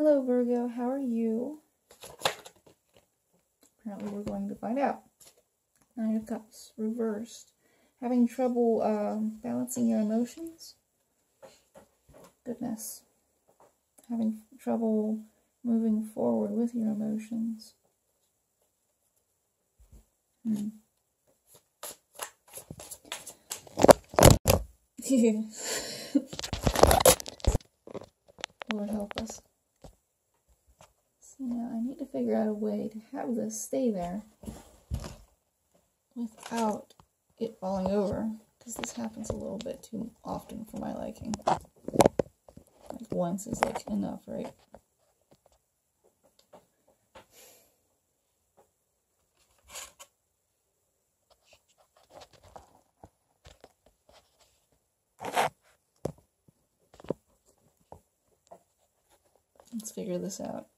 Hello Virgo, how are you? Apparently we're going to find out. Nine of Cups, reversed. Having trouble balancing your emotions? Goodness. Having trouble moving forward with your emotions? Lord help us. So now I need to figure out a way to have this stay there without it falling over, because this happens a little bit too often for my liking. Like once is like enough, right? Let's figure this out.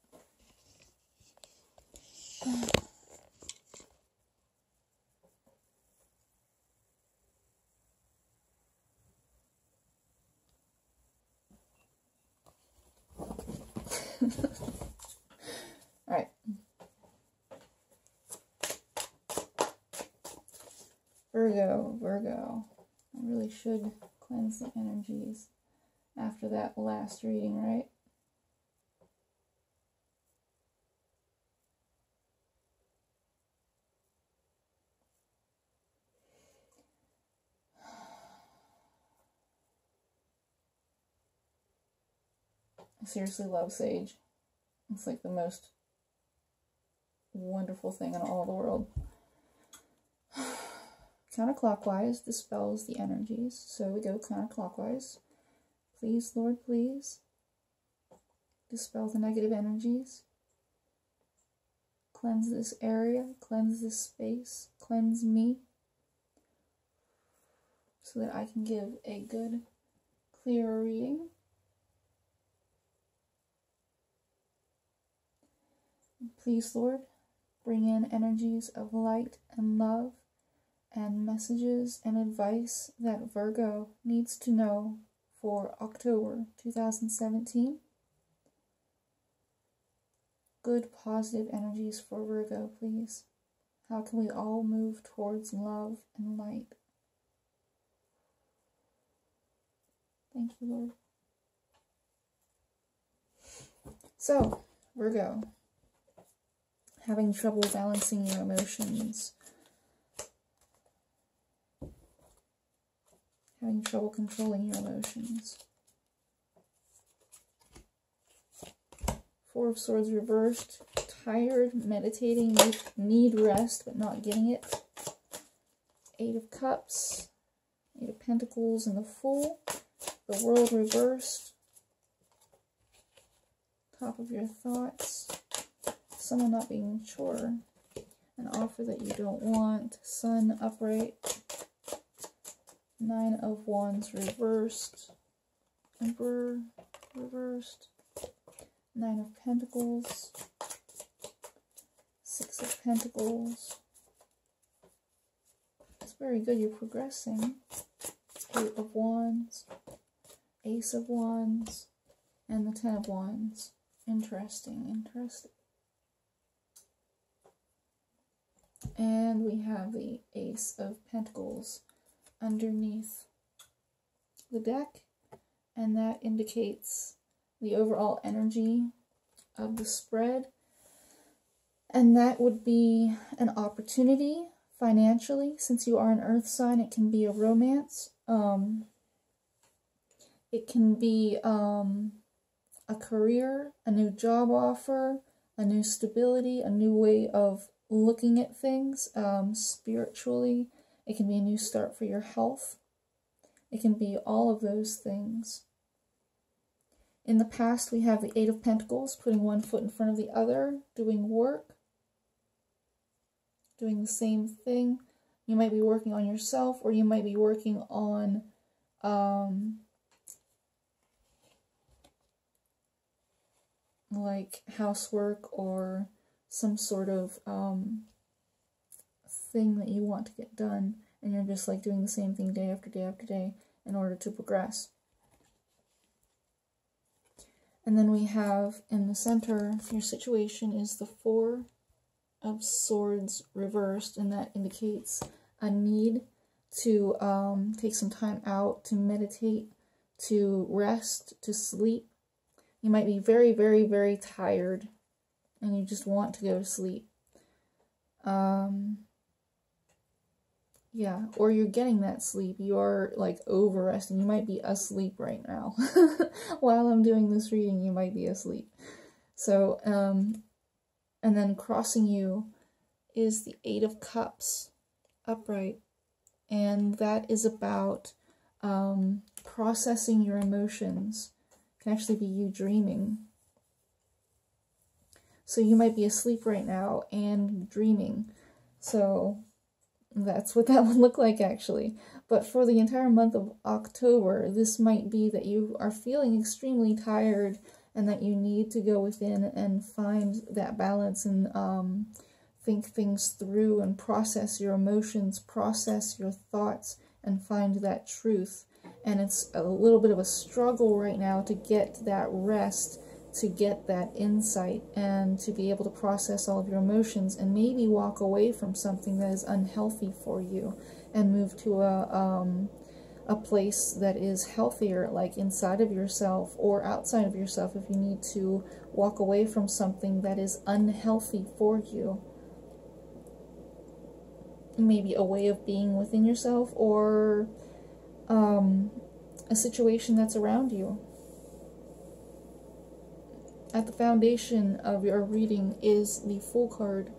Alright. Virgo. I really should cleanse the energies after that last reading, right? I seriously love sage. It's like the most wonderful thing in all the world. Counterclockwise dispels the energies. So we go counterclockwise. Please, Lord, please. Dispel the negative energies. Cleanse this area. Cleanse this space. Cleanse me. So that I can give a good, clear reading. Please, Lord, bring in energies of light and love and messages and advice that Virgo needs to know for October 2017. Good, positive energies for Virgo, please. How can we all move towards love and light? Thank you, Lord. So, Virgo. Having trouble balancing your emotions. Having trouble controlling your emotions. Four of Swords reversed. Tired, meditating, need rest, but not getting it. Eight of Cups. Eight of Pentacles and the Fool. The World reversed. Top of your thoughts. Someone not being sure. An offer that you don't want. Sun upright. Nine of Wands reversed. Emperor reversed. Nine of Pentacles. Six of Pentacles. It's very good. You're progressing. Eight of Wands. Ace of Wands. And the Ten of Wands. Interesting. And we have the Ace of Pentacles underneath the deck, and that indicates the overall energy of the spread, and that would be an opportunity financially. Since you are an earth sign, it can be a romance, it can be a career, a new job offer, a new stability, a new way of looking at things spiritually. It can be a new start for your health. It can be all of those things. In the past, we have the Eight of Pentacles, putting one foot in front of the other, doing work, doing the same thing. You might be working on yourself, or you might be working on like housework or some sort of thing that you want to get done, and you're just like doing the same thing day after day after day in order to progress. And then we have in the center, your situation is the Four of Swords reversed, and that indicates a need to take some time out, to meditate, to rest, to sleep. You might be very, very, very tired, and you just want to go to sleep. Yeah, or you're getting that sleep. You're like over resting. You might be asleep right now. While I'm doing this reading, you might be asleep. So, and then crossing you is the Eight of Cups upright. And that is about processing your emotions. It can actually be you dreaming. So you might be asleep right now and dreaming. So that's what that would look like, actually. But for the entire month of October, this might be that you are feeling extremely tired and that you need to go within and find that balance and think things through and process your emotions, process your thoughts, and find that truth. And it's a little bit of a struggle right now to get that rest, to get that insight, and to be able to process all of your emotions and maybe walk away from something that is unhealthy for you and move to a place that is healthier, like inside of yourself or outside of yourself, if you need to walk away from something that is unhealthy for you. Maybe a way of being within yourself, or a situation that's around you. At the foundation of your reading is the Fool card.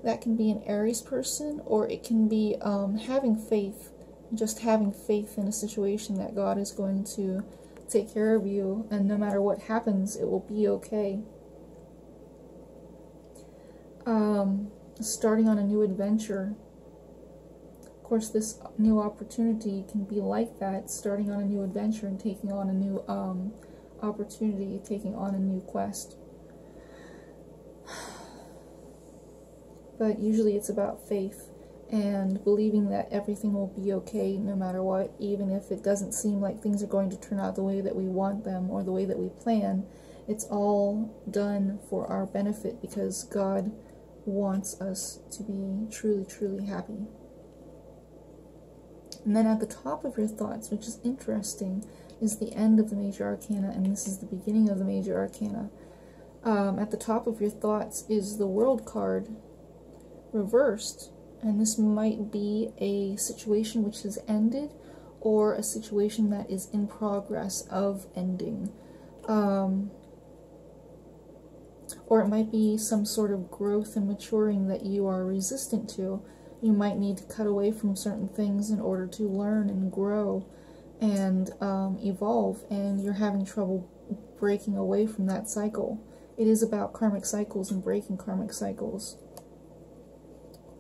That can be an Aries person, or it can be having faith, just having faith in a situation that God is going to take care of you, and no matter what happens, it will be okay. Starting on a new adventure. Of course, this new opportunity can be like that, starting on a new adventure and taking on a new opportunity, taking on a new quest. But usually it's about faith and believing that everything will be okay no matter what, even if it doesn't seem like things are going to turn out the way that we want them or the way that we plan. It's all done for our benefit because God wants us to be truly, truly happy. And then at the top of your thoughts, which is interesting, is the end of the Major Arcana, and this is the beginning of the Major Arcana. At the top of your thoughts is the World card reversed, and this might be a situation which has ended or a situation that is in progress of ending. Or it might be some sort of growth and maturing that you are resistant to. You might need to cut away from certain things in order to learn and grow and evolve, and you're having trouble breaking away from that cycle. It is about karmic cycles and breaking karmic cycles.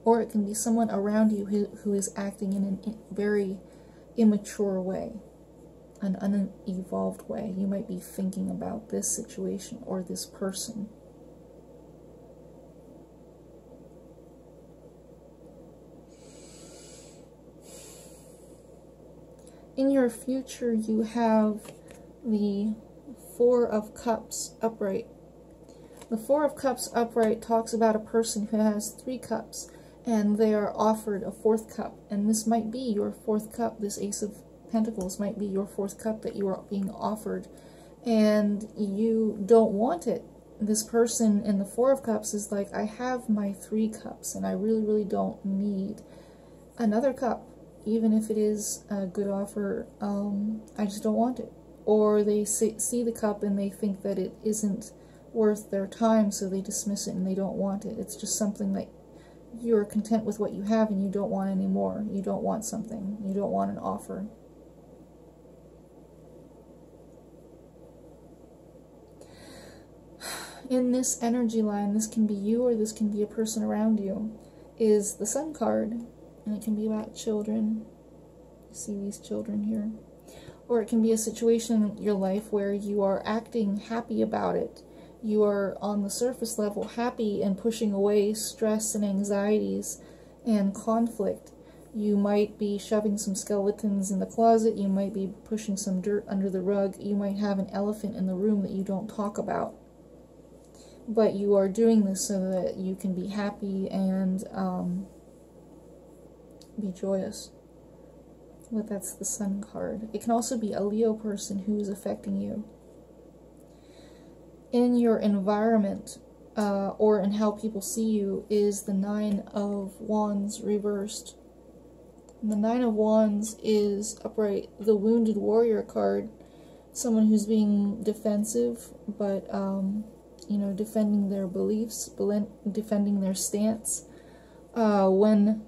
Or it can be someone around you who is acting in a very immature way, an unevolved way. You might be thinking about this situation or this person. In your future, you have the Four of Cups upright. The Four of Cups upright talks about a person who has 3 cups, and they are offered a 4th cup. And this might be your 4th cup. This Ace of Pentacles might be your 4th cup that you are being offered, and you don't want it. This person in the Four of Cups is like, I have my 3 cups, and I really, really don't need another cup. Even if it is a good offer, I just don't want it. Or they see the cup and they think that it isn't worth their time, so they dismiss it and they don't want it. It's just something that you're content with what you have and you don't want any more. You don't want something. You don't want an offer. In this energy line, this can be you or this can be a person around you, is the Sun card. And it can be about children. You see these children here. Or it can be a situation in your life where you are acting happy about it. You are on the surface level happy and pushing away stress and anxieties and conflict. You might be shoving some skeletons in the closet, you might be pushing some dirt under the rug, you might have an elephant in the room that you don't talk about. But you are doing this so that you can be happy and be joyous. But that's the Sun card. It can also be a Leo person who is affecting you. In your environment, or in how people see you, is the Nine of Wands reversed. And the Nine of Wands is upright, the Wounded Warrior card. Someone who's being defensive, but you know, defending their beliefs, defending their stance. When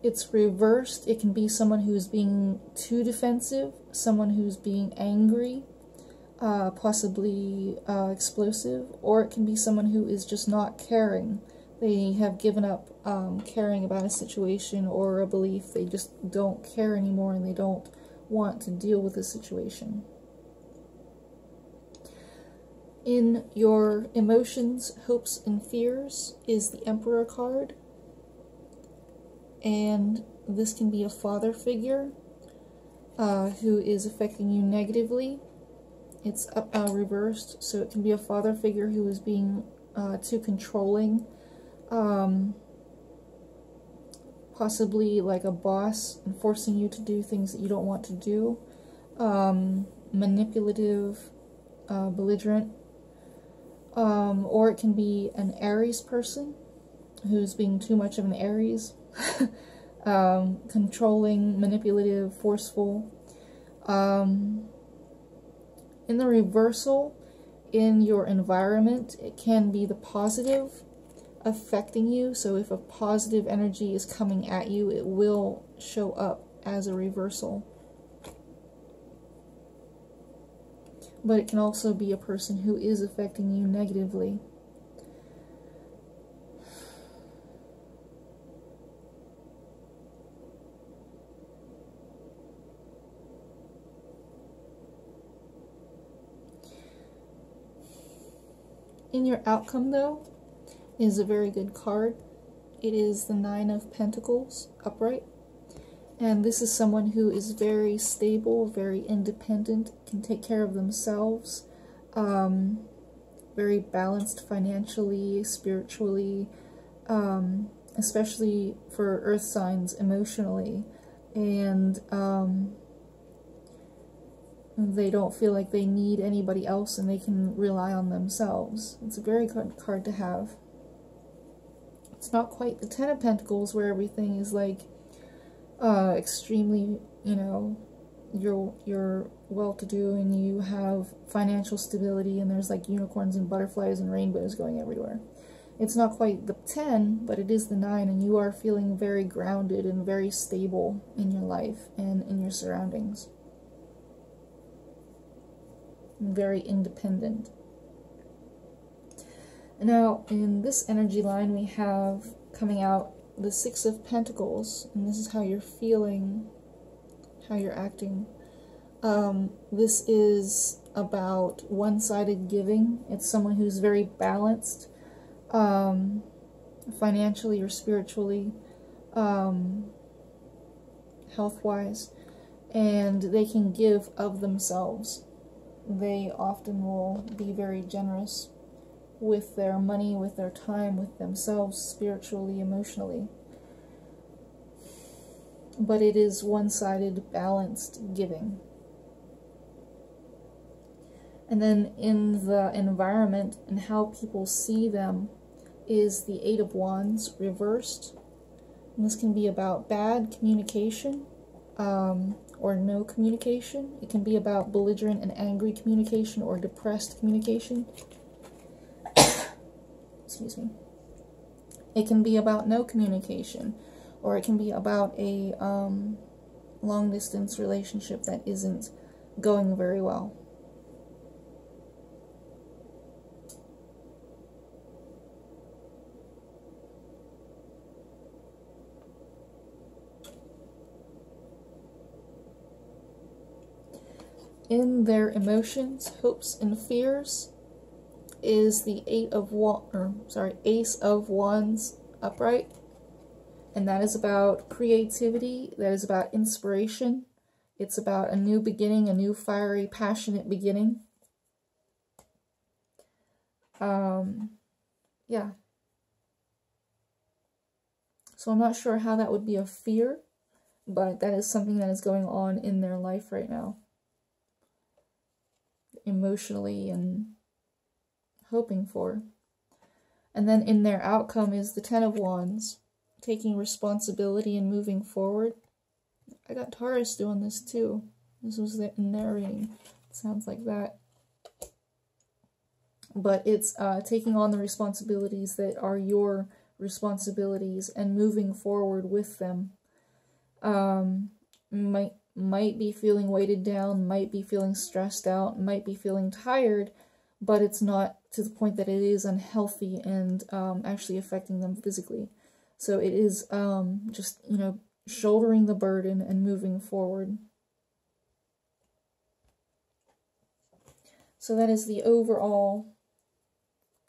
it's reversed, it can be someone who's being too defensive, someone who's being angry, possibly explosive, or it can be someone who is just not caring. They have given up caring about a situation or a belief. They just don't care anymore and they don't want to deal with the situation. In your emotions, hopes, and fears is the Emperor card. And this can be a father figure who is affecting you negatively. It's reversed, so it can be a father figure who is being too controlling, possibly like a boss and forcing you to do things that you don't want to do, manipulative, belligerent, or it can be an Aries person who's being too much of an Aries, controlling, manipulative, forceful. In the reversal, in your environment, it can be the positive affecting you. So if a positive energy is coming at you, it will show up as a reversal. But it can also be a person who is affecting you negatively. In your outcome, though, is a very good card. It is the Nine of Pentacles, upright. And this is someone who is very stable, very independent, can take care of themselves, very balanced financially, spiritually, especially for earth signs, emotionally. And they don't feel like they need anybody else and they can rely on themselves. It's a very good card to have. It's not quite the Ten of Pentacles where everything is like extremely, you know, you're well-to-do and you have financial stability and there's like unicorns and butterflies and rainbows going everywhere. It's not quite the 10, but it is the 9, and you are feeling very grounded and very stable in your life and in your surroundings. Very independent. Now, in this energy line, we have coming out the Six of Pentacles, and this is how you're feeling, how you're acting. This is about one-sided giving. It's someone who's very balanced, financially or spiritually, health-wise, and they can give of themselves. They often will be very generous with their money, with their time, with themselves, spiritually, emotionally. But it is one-sided, balanced giving. And then in the environment and how people see them is the Eight of Wands reversed. And this can be about bad communication, or no communication. It can be about belligerent and angry communication or depressed communication. Excuse me. It can be about no communication, or it can be about a long-distance relationship that isn't going very well. In their emotions, hopes, and fears is the Ace of Wands upright. And that is about creativity. That is about inspiration. It's about a new beginning, a new fiery, passionate beginning. Yeah. So I'm not sure how that would be a fear, but that is something that is going on in their life right now. Emotionally and hoping for. And then in their outcome is the Ten of Wands, taking responsibility and moving forward. I got Taurus doing this too. This was in their reading. It sounds like that. But it's taking on the responsibilities that are your responsibilities and moving forward with them. Might be feeling weighted down, might be feeling stressed out, might be feeling tired, but it's not to the point that it is unhealthy and actually affecting them physically. So it is just, you know, shouldering the burden and moving forward. So that is the overall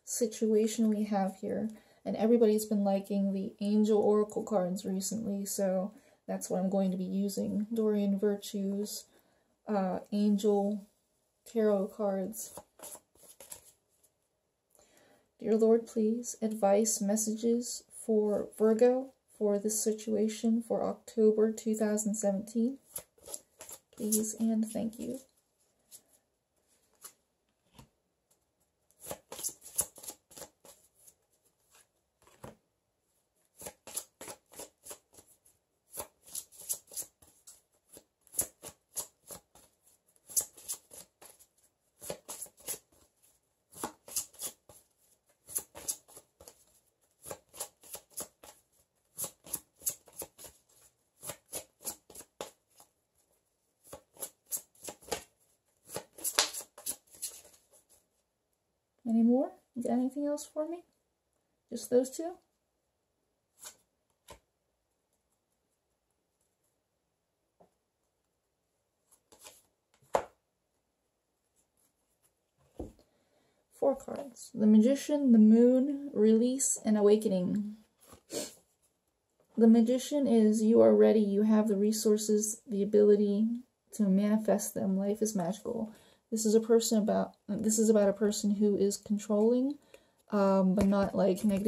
situation we have here. And everybody's been liking the Angel Oracle cards recently, so that's what I'm going to be using. Dorian Virtue's Angel Tarot cards. Dear Lord, please, advice, messages for Virgo for this situation for October 2017. Please and thank you. Any more? You got anything else for me? Just those two? Four cards. The Magician, the Moon, Release, and Awakening. The Magician is you are ready, you have the resources, the ability to manifest them. Life is magical. This is about a person who is controlling, but not like negative.